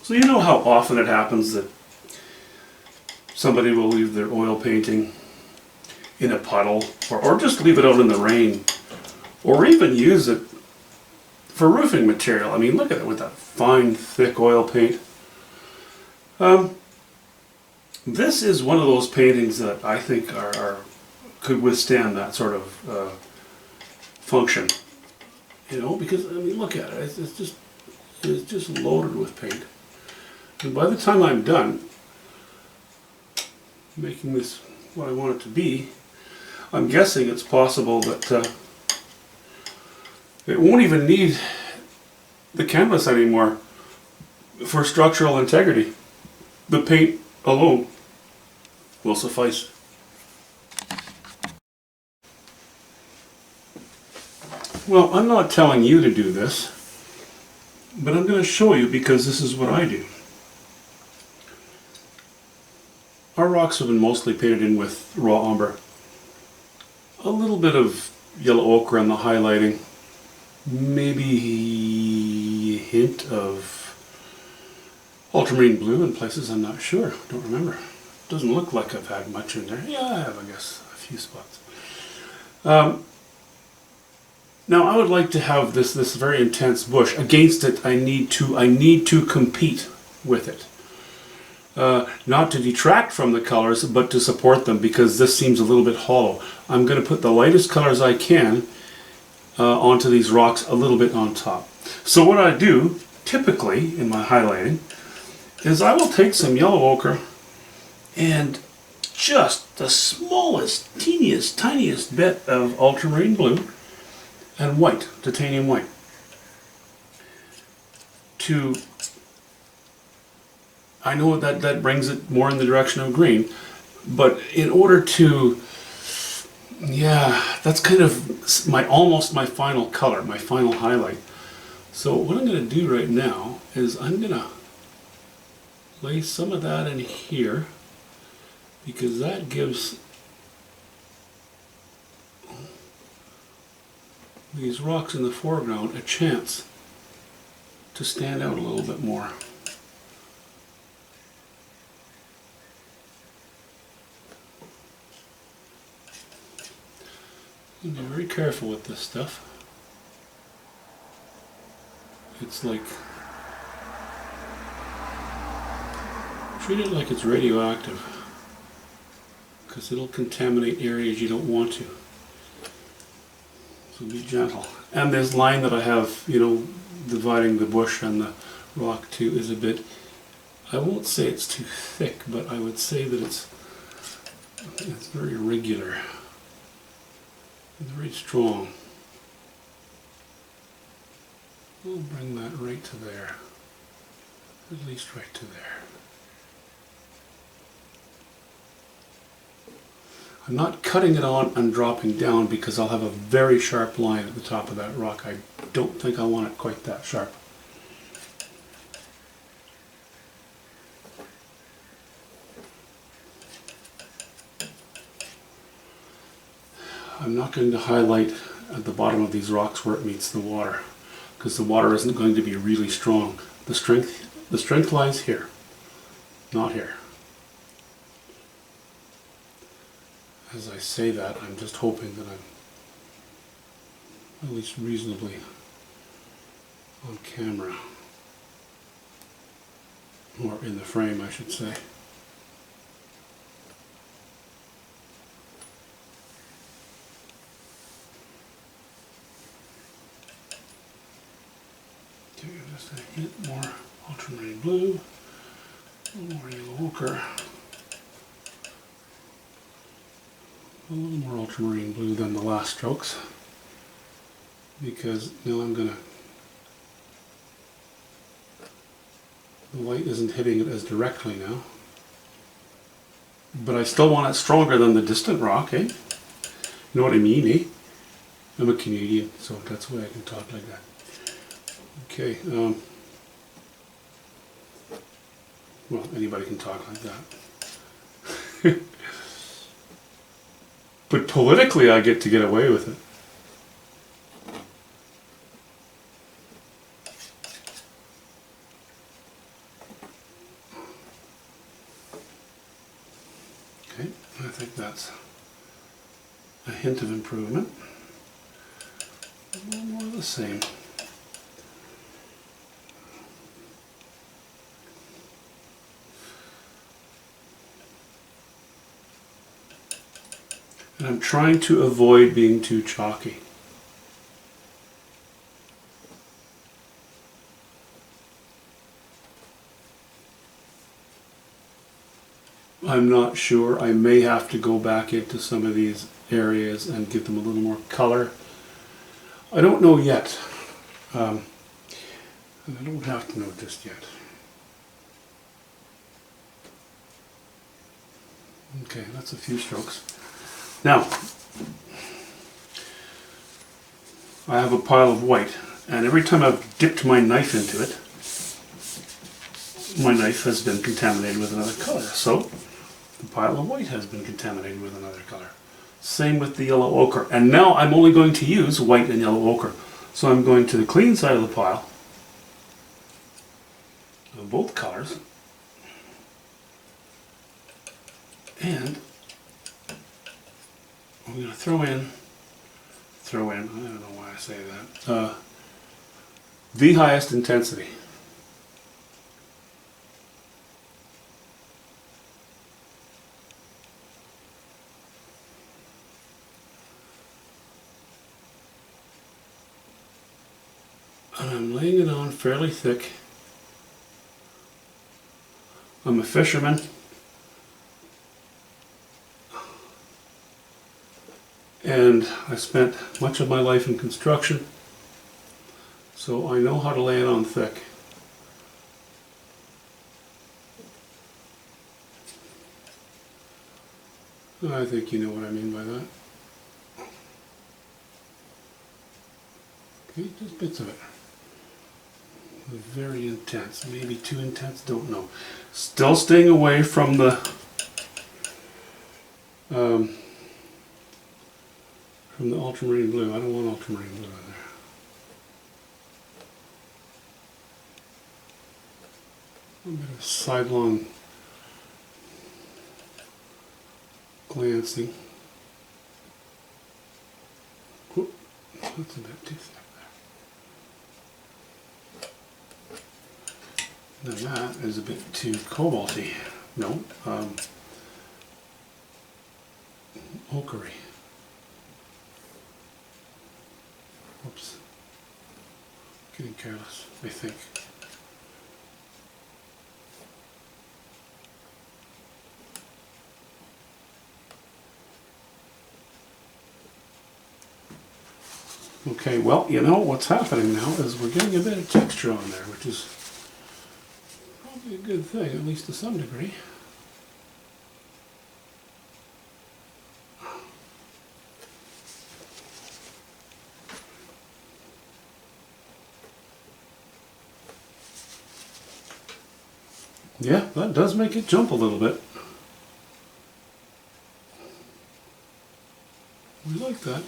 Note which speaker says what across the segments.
Speaker 1: So you know how often it happens that somebody will leave their oil painting in a puddle, or just leave it out in the rain, or even use it for roofing material. I mean, look at it with that fine, thick oil paint. This is one of those paintings that I think could withstand that sort of function. You know, because I mean, look at it. It's just loaded with paint. And by the time I'm done making this what I want it to be, I'm guessing it's possible that it won't even need the canvas anymore for structural integrity. The paint alone will suffice. Well, I'm not telling you to do this, but I'm going to show you because this is what I do. Our rocks have been mostly painted in with raw umber. A little bit of yellow ochre on the highlighting, maybe a hint of ultramarine blue in places, I'm not sure, don't remember. Doesn't look like I've had much in there. Yeah, I have, I guess, a few spots. Now I would like to have this very intense bush. Against it, I need to compete with it. Not to detract from the colors, but to support them, because this seems a little bit hollow. I'm going to put the lightest colors I can onto these rocks, a little bit on top. So what I do, typically, in my highlighting, is I will take some yellow ochre and just the smallest, teeniest, tiniest bit of ultramarine blue and white, titanium white, I know that brings it more in the direction of green, but in order to, yeah, that's kind of almost my final color, my final highlight. So what I'm going to do right now is I'm going to lay some of that in here, because that gives these rocks in the foreground a chance to stand out a little bit more. You be very careful with this stuff. It's like, treat it like it's radioactive, because it'll contaminate areas you don't want to. So be gentle. And this line that I have, you know, dividing the bush and the rock too, is a bit, I won't say it's too thick, but I would say that it's very regular. Very strong. We'll bring that right to there. At least right to there. I'm not cutting it on and dropping down, because I'll have a very sharp line at the top of that rock. I don't think I want it quite that sharp. I'm not going to highlight at the bottom of these rocks where it meets the water, because the water isn't going to be really strong. The strength lies here, not here. As I say that, I'm just hoping that I'm at least reasonably on camera, or in the frame, I should say. Just a hint more ultramarine blue, a little more yellow ochre, a little more ultramarine blue than the last strokes, because now I'm going to, the light isn't hitting it as directly now, but I still want it stronger than the distant rock, eh? You know what I mean, eh? I'm a Canadian, so that's why I can talk like that. Okay, well, anybody can talk like that. But politically, I get to get away with it. Okay, I think that's a hint of improvement. A little more of the same. And I'm trying to avoid being too chalky. I'm not sure. I may have to go back into some of these areas and give them a little more color. I don't know yet. I don't have to know just yet. Okay, that's a few strokes. Now, I have a pile of white, and every time I've dipped my knife into it, my knife has been contaminated with another color. So, the pile of white has been contaminated with another color. Same with the yellow ochre. And now I'm only going to use white and yellow ochre. So I'm going to the clean side of the pile of both colors. And I'm going to throw in, I don't know why I say that, the highest intensity. And I'm laying it on fairly thick. I'm a fisherman. And I spent much of my life in construction, so I know how to lay it on thick. I think you know what I mean by that. Okay, just bits of it. Very intense, maybe too intense, don't know. Still staying away from the ultramarine blue. I don't want ultramarine blue in there. A bit of sidelong glancing. Whoop, that's a bit too thick there. Now that is a bit too cobalty. No, ochre-y. Whoops. Getting careless, I think. Okay, well, you know what's happening now is we're getting a bit of texture on there, which is probably a good thing, at least to some degree. Yeah, that does make it jump a little bit. We like that.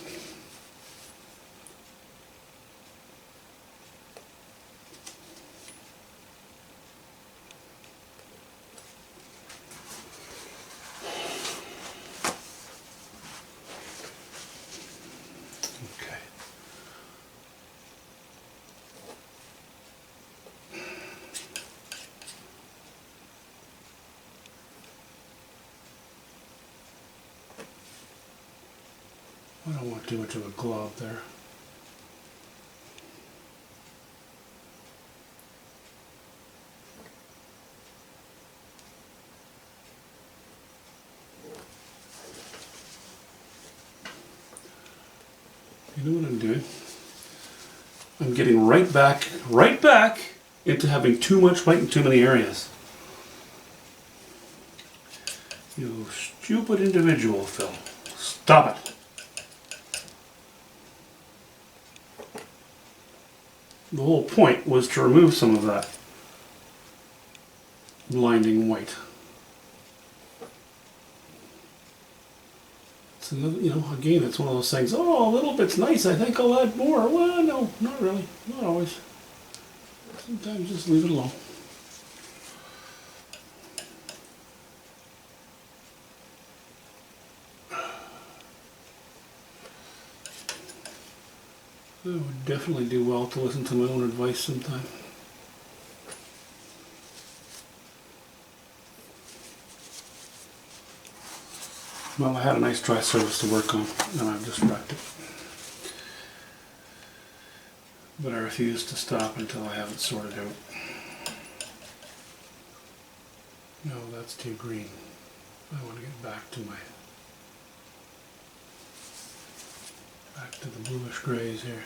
Speaker 1: Okay. I don't want too much of a glob there. You know what I'm doing? I'm getting right back into having too much white in too many areas. You stupid individual, Phil. Stop it. The whole point was to remove some of that blinding white. It's another, you know, again, it's one of those things, oh, a little bit's nice, I think I'll add more. Well, no, not really, not always. Sometimes just leave it alone. It would definitely do well to listen to my own advice sometime. Well, I had a nice dry surface to work on, and I've just wrecked it. But I refuse to stop until I have it sorted out. No, that's too green. I want to get back to the bluish grays here.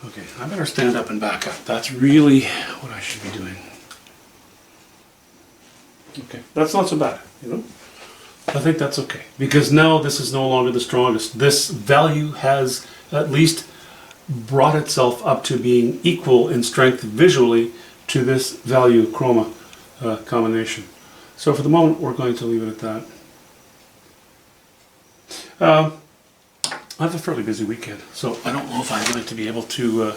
Speaker 1: Okay, I better stand up and back up. That's really what I should be doing. Okay, that's not so bad, you know? I think that's okay, because now this is no longer the strongest. This value has at least brought itself up to being equal in strength visually to this value chroma combination. So for the moment, we're going to leave it at that. I have a fairly busy weekend, so I don't know if I'm going to be able to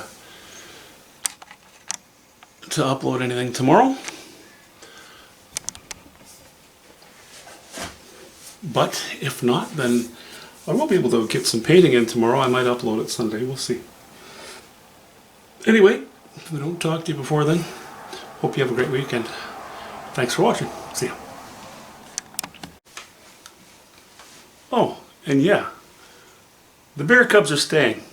Speaker 1: upload anything tomorrow. But if not, then I will be able to get some painting in tomorrow. I might upload it Sunday. We'll see. Anyway, if I don't talk to you before then, hope you have a great weekend. Thanks for watching. See ya. Oh, and yeah, the Bear Cubs are staying.